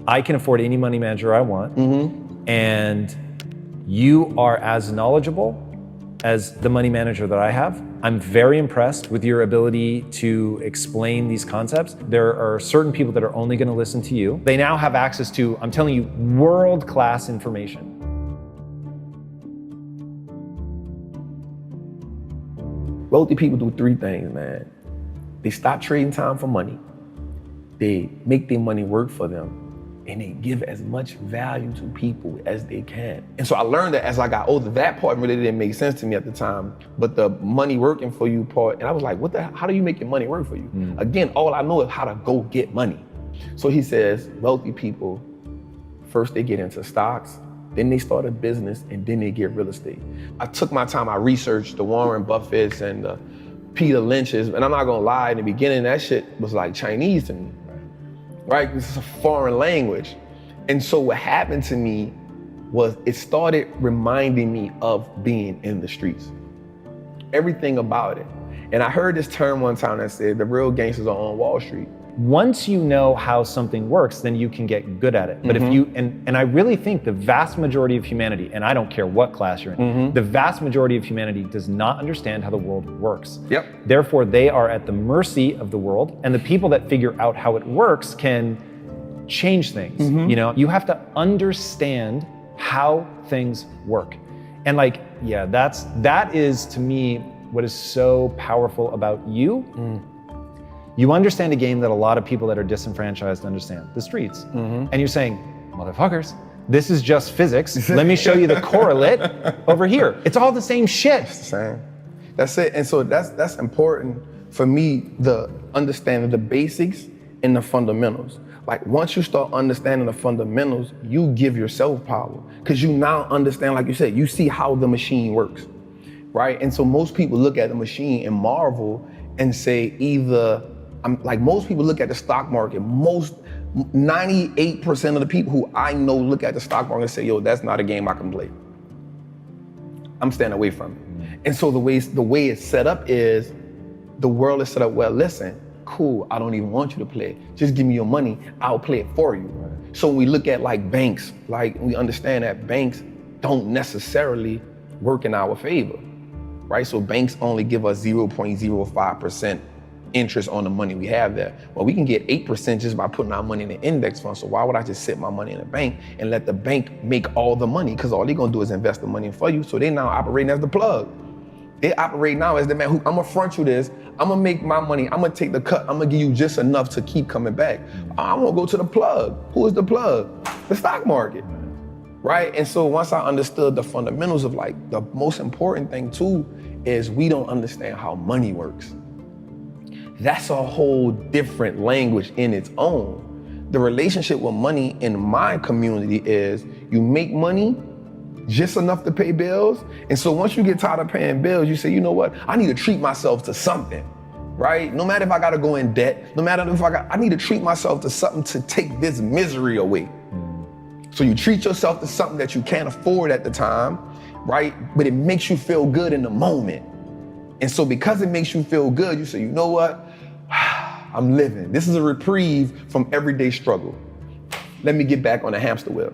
I can afford any money manager I want, and you are as knowledgeable as the money manager that I have. I'm very impressed with your ability to explain these concepts. There are certain people that are only going to listen to you. They now have access to, I'm telling you, world-class information. Wealthy people do three things, man. They stop trading time for money. They make their money work for them. And they give as much value to people as they can. And so I learned that as I got older. That part really didn't make sense to me at the time, but the money working for you part, and I was like, how do you make your money work for you? Again, all I know is how to go get money. So he says, wealthy people, first they get into stocks, then they start a business, and then they get real estate. I took my time, I researched the Warren Buffetts and the Peter Lynch's, and I'm not gonna lie, in the beginning, that shit was like Chinese to me. Right? This is a foreign language. And so what happened to me was it started reminding me of being in the streets. Everything about it. And I heard this term one time that said, the real gangsters are on Wall Street. Once you know how something works, then you can get good at it. But if you, and I really think the vast majority of humanity, and I don't care what class you're in, the vast majority of humanity does not understand how the world works. Therefore, they are at the mercy of the world, and the people that figure out how it works can change things. You know, you have to understand how things work. And like, yeah, that is to me what is so powerful about you. You understand a game that a lot of people that are disenfranchised understand, the streets. And you're saying, motherfuckers, this is just physics. Let me show you the correlate over here. It's all the same shit. It's the same. That's it. And so that's important for me, the understanding the basics and the fundamentals. Like once you start understanding the fundamentals, you give yourself power. Because you now understand, like you said, you see how the machine works, right? And so most people look at the machine and marvel and say either, like most people look at the stock market, 98% of the people who I know look at the stock market and say, yo, that's not a game I can play. I'm staying away from it. And so the way it's set up is, the world is set up, well, listen, cool, I don't even want you to play it. Just give me your money, I'll play it for you. So when we look at like banks, like we understand that banks don't necessarily work in our favor, right? So banks only give us 0.05% interest on the money we have there. Well, we can get 8% just by putting our money in an index fund. So why would I just sit my money in a bank and let the bank make all the money? Because all they're gonna do is invest the money for you. So they now operating as the plug. They operate now as the man who, I'm gonna front you this, I'm gonna make my money, I'm gonna take the cut, I'm gonna give you just enough to keep coming back. I'm gonna go to the plug. Who is the plug? The stock market, right? And so once I understood the fundamentals of like, the most important thing too, is we don't understand how money works. That's a whole different language in its own. The relationship with money in my community is you make money just enough to pay bills. And so once you get tired of paying bills, you say, you know what? I need to treat myself to something, right? No matter if I gotta go in debt, no matter if I need to treat myself to something to take this misery away. So you treat yourself to something that you can't afford at the time, right? But it makes you feel good in the moment. And so because it makes you feel good, you say, you know what? I'm living. This is a reprieve from everyday struggle. Let me get back on the hamster wheel.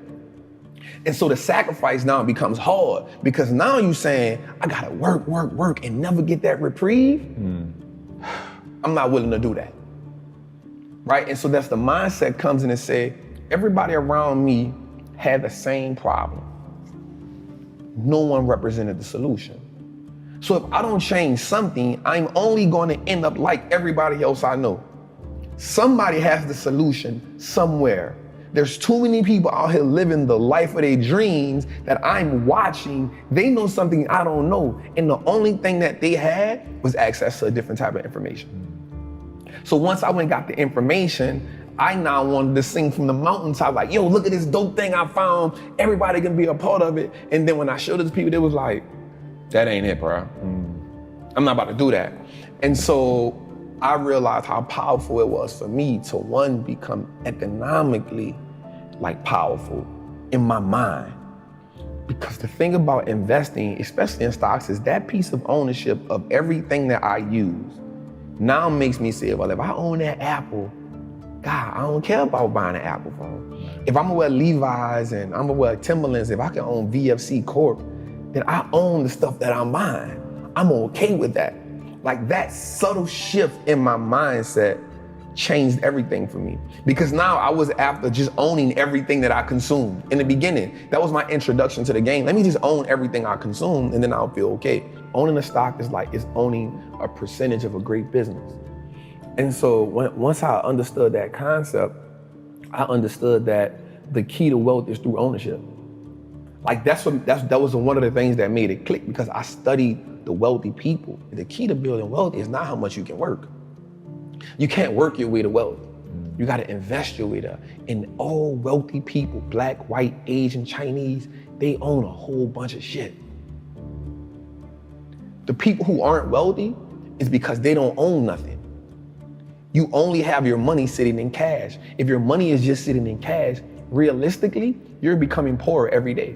And so the sacrifice now becomes hard because now you're saying, I gotta work, and never get that reprieve. I'm not willing to do that, right? And so that's the mindset comes in and say, everybody around me had the same problem. No one represented the solution. So if I don't change something, I'm only gonna end up like everybody else I know. Somebody has the solution somewhere. There's too many people out here living the life of their dreams that I'm watching. They know something I don't know. And the only thing that they had was access to a different type of information. So once I went and got the information, I now wanted to sing from the mountaintop, like, yo, look at this dope thing I found. Everybody can be a part of it. And then when I showed it to people, they was like, that ain't it, bro. I'm not about to do that. And so I realized how powerful it was for me to, one, become economically like powerful in my mind. Because the thing about investing, especially in stocks, is that piece of ownership of everything that I use now makes me say, well, if I own that Apple, God, I don't care about buying an Apple phone. If I'm gonna wear Levi's and I'm gonna wear Timberlands, if I can own VFC Corp, then I own the stuff that I'm buying. I'm okay with that. Like that subtle shift in my mindset changed everything for me. Because now I was after just owning everything that I consumed. In the beginning, that was my introduction to the game. Let me just own everything I consume and then I'll feel okay. Owning a stock is like, it's owning a percentage of a great business. And so once I understood that concept, I understood that the key to wealth is through ownership. Like that was one of the things that made it click, because I studied the wealthy people. The key to building wealth is not how much you can work. You can't work your way to wealth. You got to invest your way there. And all wealthy people, black, white, Asian, Chinese, they own a whole bunch of shit. The people who aren't wealthy is because they don't own nothing. You only have your money sitting in cash. If your money is just sitting in cash, realistically, you're becoming poorer every day.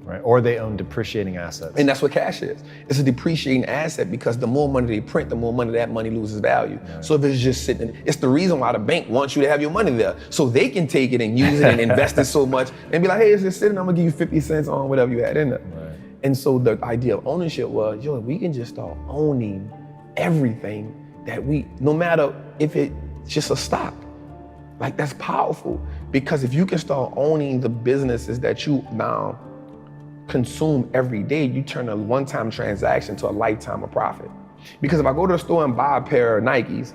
Right, or they own depreciating assets. And that's what cash is. It's a depreciating asset, because the more money they print, the more money that money loses value. Right. So if it's just sitting, it's the reason why the bank wants you to have your money there. So they can take it and use it and invest it so much and be like, hey, it's just sitting, I'm gonna give you 50 cents on whatever you had in there. Right. And so the idea of ownership was, yo, we can just start owning everything that no matter if it's just a stock. Like that's powerful, because if you can start owning the businesses that you now consume every day, you turn a one-time transaction to a lifetime of profit. Because if I go to the store and buy a pair of Nikes,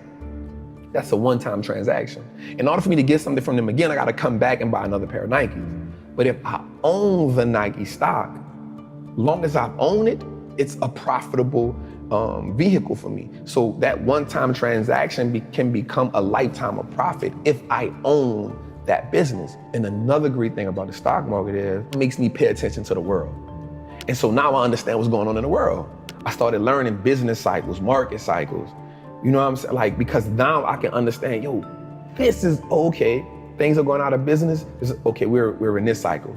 that's a one-time transaction. In order for me to get something from them again, I gotta come back and buy another pair of Nikes. But if I own the Nike stock, long as I own it, it's a profitable vehicle for me. So that one-time transaction can become a lifetime of profit if I own that business. And another great thing about the stock market is it makes me pay attention to the world. And so now I understand what's going on in the world. I started learning business cycles, market cycles. You know what I'm saying? Like, because now I can understand, yo, this is okay. Things are going out of business. Okay, we're in this cycle.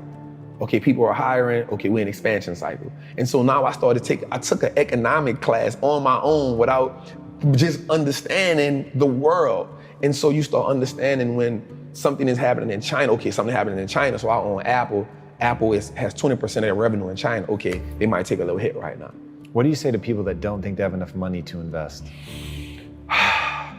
Okay, people are hiring. Okay, we're in expansion cycle. And so now I took an economic class on my own without just understanding the world. And so you start understanding when something is happening in China. Okay, something happening in China, so I own Apple. Apple has 20% of their revenue in China. Okay, they might take a little hit right now. What do you say to people that don't think they have enough money to invest?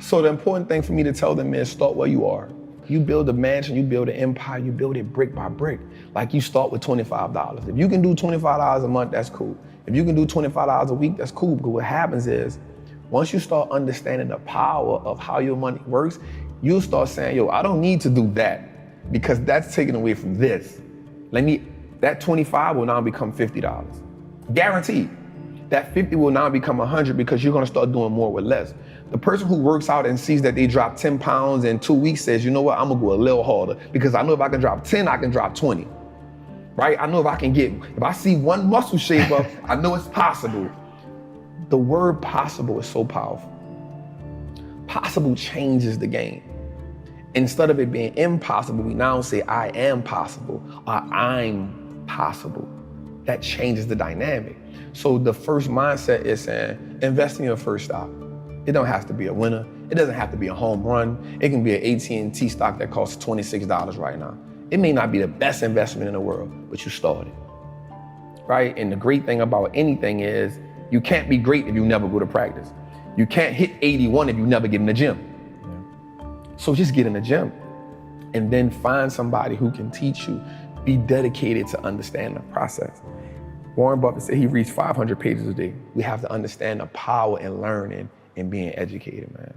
So the important thing for me to tell them is start where you are. You build a mansion, you build an empire, you build it brick by brick. Like you start with $25. If you can do $25 a month, that's cool. If you can do $25 a week, that's cool. Because what happens is, once you start understanding the power of how your money works, you'll start saying, yo, I don't need to do that because that's taken away from this. That 25 will now become $50. Guaranteed. That 50 will now become 100 because you're gonna start doing more with less. The person who works out and sees that they drop 10 pounds in 2 weeks says, you know what, I'm gonna go a little harder because I know if I can drop 10, I can drop 20, right? I know if I see one muscle shape up, I know it's possible. The word possible is so powerful. Possible changes the game. Instead of it being impossible, we now say I am possible or I'm possible. That changes the dynamic. So the first mindset is saying, invest in your first stock. It don't have to be a winner. It doesn't have to be a home run. It can be an AT&T stock that costs $26 right now. It may not be the best investment in the world, but you started, right? And the great thing about anything is you can't be great if you never go to practice. You can't hit 81 if you never get in the gym. Yeah. So just get in the gym and then find somebody who can teach you. Be dedicated to understand the process. Warren Buffett said he reads 500 pages a day. We have to understand the power in learning and being educated, man.